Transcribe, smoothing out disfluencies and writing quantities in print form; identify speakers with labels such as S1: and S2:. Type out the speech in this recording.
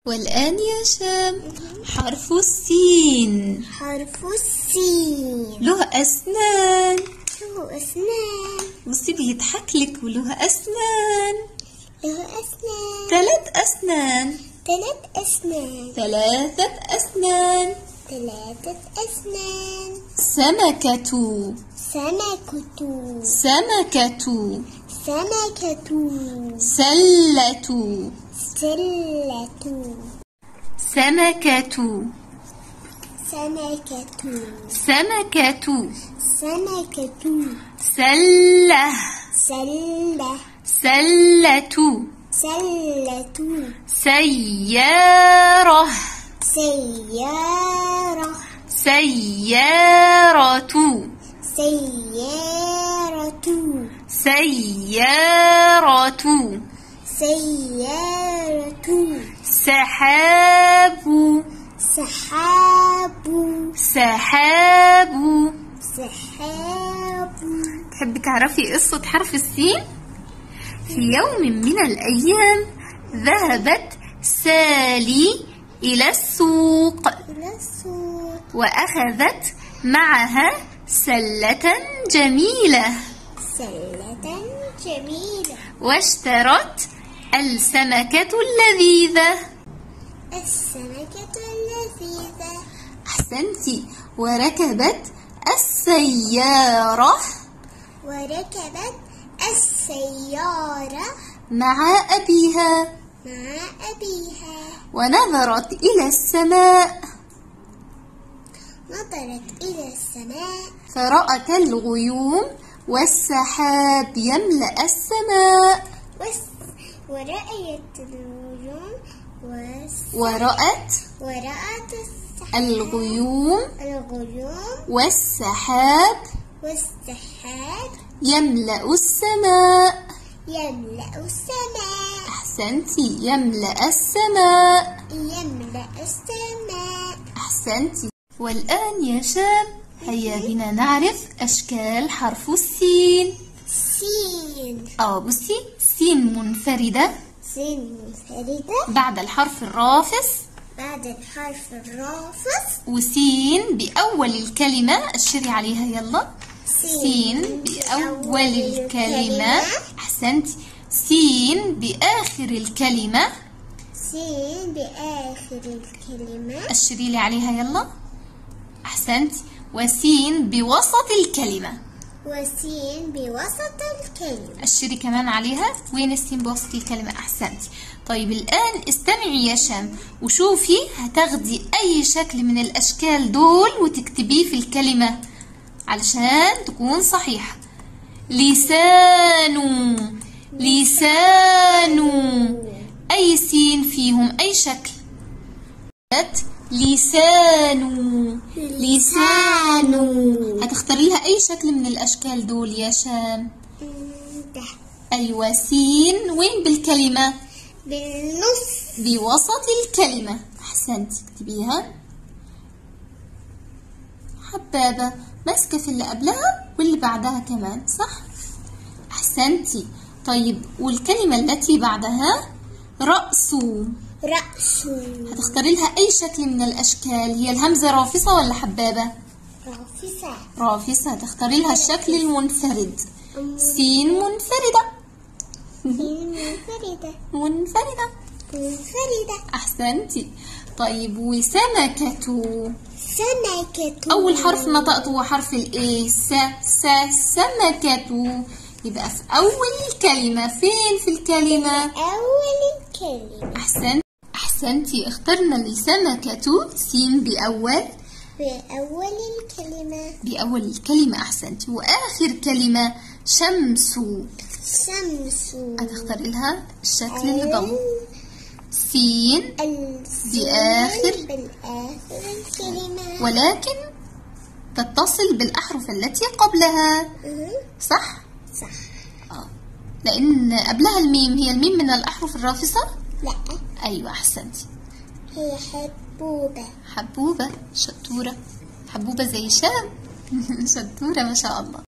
S1: والآن يا شام حرف السين.
S2: حرف السين
S1: له أسنان.
S2: له أسنان.
S1: بصي بيضحك لك وله أسنان.
S2: له أسنان.
S1: 3 أسنان.
S2: 3 أسنان.
S1: 3 أسنان.
S2: 3 أسنان.
S1: سمكة.
S2: سمكة.
S1: سمكة.
S2: سمكة.
S1: سلة.
S2: سلة.
S1: سمكة.
S2: سمكة.
S1: سمكة.
S2: سمكة.
S1: سلة.
S2: سلة.
S1: سلة.
S2: سلة.
S1: سيارة.
S2: سيارة.
S1: سيارة.
S2: سيارة.
S1: سيارة.
S2: سيارة.
S1: سحاب.
S2: سحاب.
S1: سحاب.
S2: سحاب.
S1: تحبي تعرفي قصة حرف السين؟ في يوم من الأيام ذهبت سالي إلى السوق
S2: إلى السوق
S1: وأخذت معها سلة جميلة
S2: سلة جميلة
S1: واشترت السمكة اللذيذة.
S2: السمكة اللذيذة.
S1: أحسنتي. وركبت السيارة.
S2: وركبت السيارة
S1: مع أبيها.
S2: مع أبيها.
S1: ونظرت إلى السماء.
S2: نظرت إلى السماء.
S1: فرأت الغيوم والسحاب يملأ السماء.
S2: ورأت الغيوم
S1: ورأت الغيوم والسحاب يملأ السماء.
S2: يملأ السماء.
S1: أحسنتي. يملأ السماء.
S2: يملأ السماء.
S1: أحسنتي. والآن يا شام هيا بنا نعرف أشكال حرف السين.
S2: سين.
S1: بصي سين منفردة.
S2: سين منفردة.
S1: بعد الحرف الرافس.
S2: بعد الحرف الرافس.
S1: وسين بأول الكلمة. أشري عليها يلا. سين بأول الكلمة. أحسنتي. سين بآخر الكلمة.
S2: سين بآخر الكلمة.
S1: أشري لي عليها يلا. أحسنتي. وسين بوسط الكلمة.
S2: وسين بوسط الكلمة.
S1: أشري كمان عليها. وين السين بوسط الكلمة؟ أحسنتي. طيب الآن استمعي يا شام وشوفي هتاخدي أي شكل من الأشكال دول وتكتبيه في الكلمة علشان تكون صحيحة. لسان. لسان. أي سين فيهم أي شكل؟ لسان. لسان. هتختاري لها أي شكل من الأشكال دول يا شام؟ أيوة. سين وين بالكلمة؟
S2: بالنص.
S1: بوسط الكلمة. أحسنتي. اكتبيها. حبابة ماسكة في اللي قبلها واللي بعدها كمان صح؟ أحسنتي. طيب والكلمة التي بعدها؟ رأس.
S2: رأس.
S1: هتختاري لها أي شكل من الأشكال. هي الهمزة رافصة ولا حبابة؟
S2: رافصة.
S1: رافصة. هتختاري لها الشكل المنفرد. سين منفردة.
S2: منفردة.
S1: منفردة.
S2: منفردة.
S1: أحسنتي. طيب وسمكة.
S2: سمكة.
S1: أول حرف نطقته هو حرف الإيه؟ سمكة. يبقى في أول الكلمة. فين في الكلمة؟
S2: أول الكلمة.
S1: أحسنتي. اخترنا السمكة سين بأول
S2: الكلمة.
S1: بأول الكلمة. أحسنتي. وآخر كلمة شمس.
S2: شمس.
S1: هتختاري لها الشكل اللي ضم. سين بالآخر
S2: الكلمة
S1: ولكن تتصل بالأحرف التي قبلها صح؟
S2: صح.
S1: لأن قبلها الميم. هي الميم من الأحرف الرافصة؟
S2: لا.
S1: أيوة. أحسنتي.
S2: هي حبوبة.
S1: حبوبة. شطورة. حبوبة زي شام. شطورة ما شاء الله.